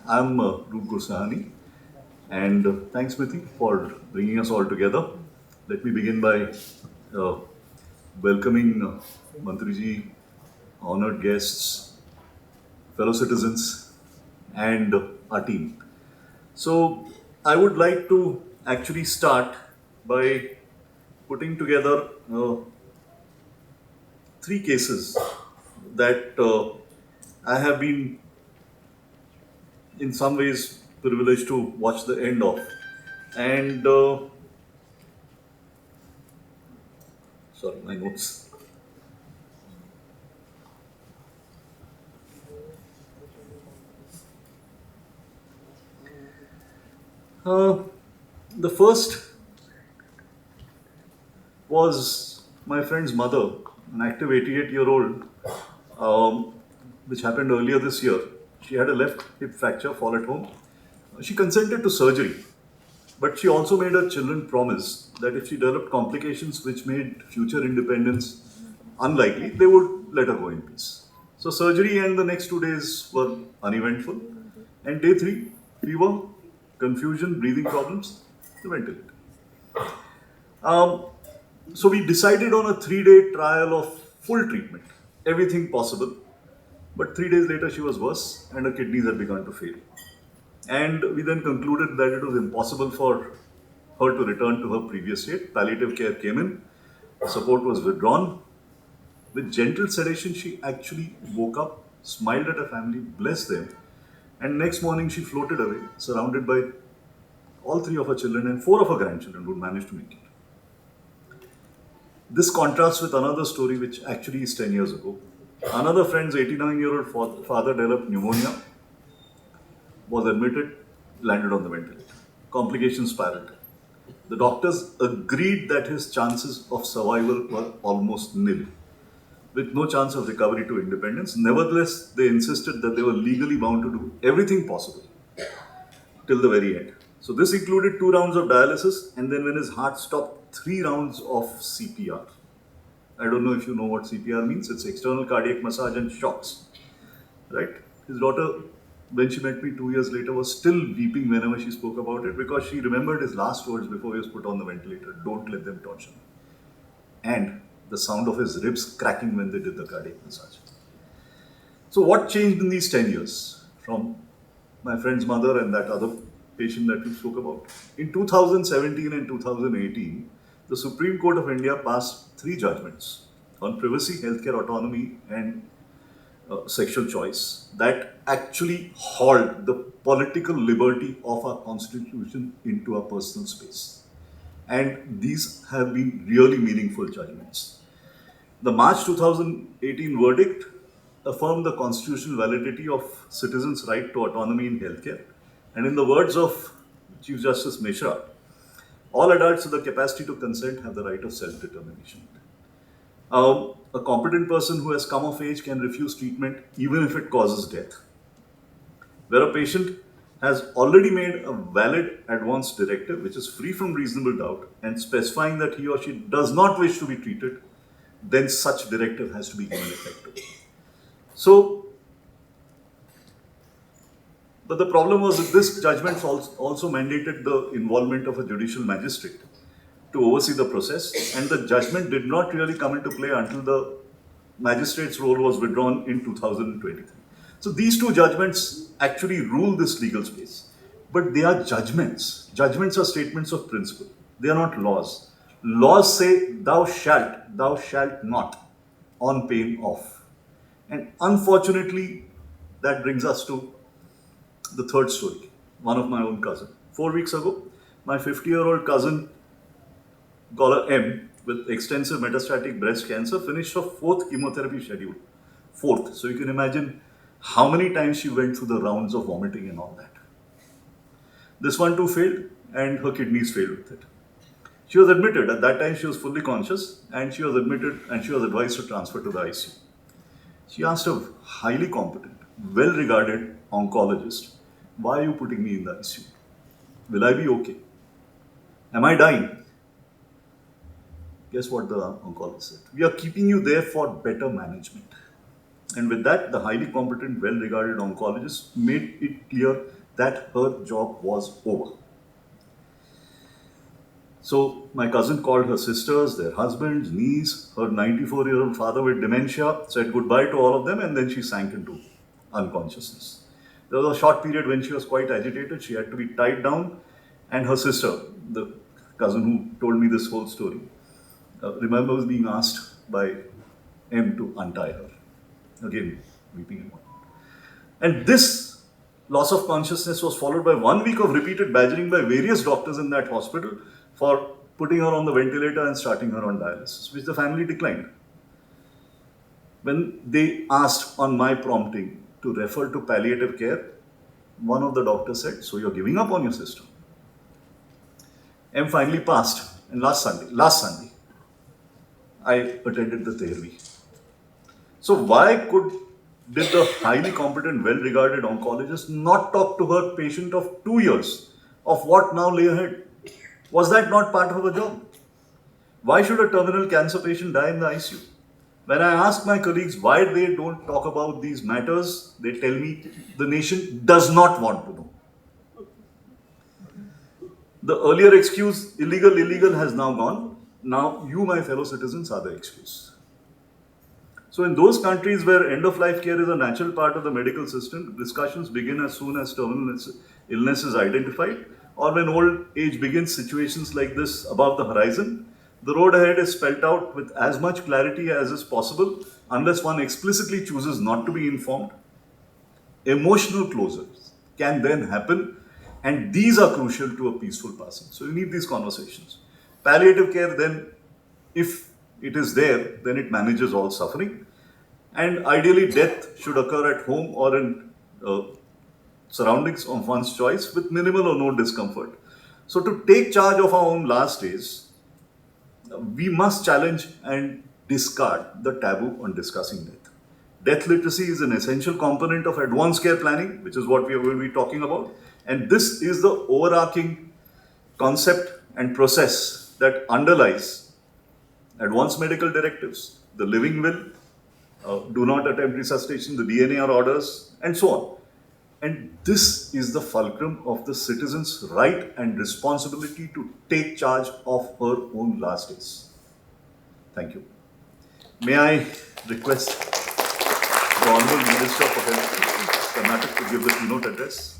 I'm Roop Gursahani, and thanks, Mithi, for bringing us all together. Let me begin by uh, welcoming Mantriji, honored guests, fellow citizens, and our team. So, I would like to actually start by putting together three cases that I have been, in some ways, privileged to watch the end of. And sorry, my notes. Uh, the first was my friend's mother, an active 88-year-old, um, which happened earlier this year. She had a left hip fracture, fall at home. She consented to surgery, but she also made her children promise that if she developed complications which made future independence unlikely, they would let her go in peace. So surgery and the next 2 days were uneventful. And day three, fever, confusion, breathing problems, the ventilator. Um, so we decided on a 3 day trial of full treatment, everything possible. But 3 days later, she was worse and her kidneys had begun to fail. And we then concluded that it was impossible for her to return to her previous state. Palliative care came in, support was withdrawn. With gentle sedation, she actually woke up, smiled at her family, blessed them, and next morning she floated away, surrounded by all three of her children and four of her grandchildren who managed to make it. This contrasts with another story which actually is 10 years ago. Another friend's 89-year-old father developed pneumonia, was admitted, landed on the ventilator. Complications spiraled. The doctors agreed that his chances of survival were almost nil, with no chance of recovery to independence. Nevertheless, they insisted that they were legally bound to do everything possible till the very end. So, this included 2 rounds of dialysis, and then when his heart stopped, 3 rounds of CPR. I don't know if you know what CPR means. It's external cardiac massage and shocks, right? His daughter, when she met me 2 years later, was still weeping whenever she spoke about it because she remembered his last words before he was put on the ventilator: "Don't let them torture me." And the sound of his ribs cracking when they did the cardiac massage. So, what changed in these 10 years from my friend's mother and that other patient that we spoke about? In 2017 and 2018, the Supreme Court of India passed three judgments on privacy, healthcare autonomy, and sexual choice that actually halt the political liberty of our constitution into our personal space. And these have been really meaningful judgments. The March 2018 verdict affirmed the constitutional validity of citizens' right to autonomy in healthcare. And in the words of Chief Justice Mishra, all adults with the capacity to consent have the right of self determination. A competent person who has come of age can refuse treatment even if it causes death. Where a patient has already made a valid advance directive which is free from reasonable doubt and specifying that he or she does not wish to be treated, then such directive has to be given effect to. So, but the problem was that this judgment also mandated the involvement of a judicial magistrate to oversee the process, and the judgment did not really come into play until the magistrate's role was withdrawn in 2023. So these two judgments actually rule this legal space. But they are judgments. Judgments are statements of principle. They are not laws. Laws say, thou shalt not, on pain of. And unfortunately, that brings us to the third story, one of my own cousin. 4 weeks ago, my 50-year-old cousin, caller M, with extensive metastatic breast cancer, finished her fourth chemotherapy schedule. Fourth. So you can imagine how many times she went through the rounds of vomiting and all that. This one too failed, and her kidneys failed with it. She was admitted. At that time, she was fully conscious, and she was admitted and she was advised to transfer to the ICU. She asked a highly competent, well regarded oncologist, "Why are you putting me in the ICU? Will I be okay? Am I dying?" Guess what the oncologist said? "We are keeping you there for better management." And with that, the highly competent, well-regarded oncologist made it clear that her job was over. So my cousin called her sisters, their husbands, niece, her 94-year-old father with dementia, said goodbye to all of them, and then she sank into unconsciousness. There was a short period when she was quite agitated. She had to be tied down, and her sister, the cousin who told me this whole story, remembers being asked by M to untie her. Again, weeping and whatnot. And this loss of consciousness was followed by 1 week of repeated badgering by various doctors in that hospital for putting her on the ventilator and starting her on dialysis, which the family declined. When they asked on my prompting to refer to palliative care, one of the doctors said, "So you're giving up on your sister?" M finally passed, and last Sunday, I attended the therapy. So why did the highly competent, well-regarded oncologist not talk to her patient of 2 years of what now lay ahead? Was that not part of her job? Why should a terminal cancer patient die in the ICU? When I ask my colleagues why they don't talk about these matters, they tell me the nation does not want to know. The earlier excuse, illegal, has now gone. Now you, my fellow citizens, are the excuse. So in those countries where end-of-life care is a natural part of the medical system, discussions begin as soon as terminal illness is identified, or when old age begins, situations like this above the horizon. The road ahead is spelled out with as much clarity as is possible, unless one explicitly chooses not to be informed. Emotional closures can then happen, and these are crucial to a peaceful passing. So you need these conversations. Palliative care then, if it is there, then it manages all suffering. And ideally, death should occur at home or in surroundings of one's choice with minimal or no discomfort. So to take charge of our own last days, we must challenge and discard the taboo on discussing death. Death literacy is an essential component of advanced care planning, which is what we are going to be talking about. And this is the overarching concept and process that underlies advanced medical directives, the living will, do not attempt resuscitation, the DNAR orders, and so on. And this is the fulcrum of the citizen's right and responsibility to take charge of her own last days. Thank you. May I request the Honorable Minister for Health, Karnataka, to give the keynote address?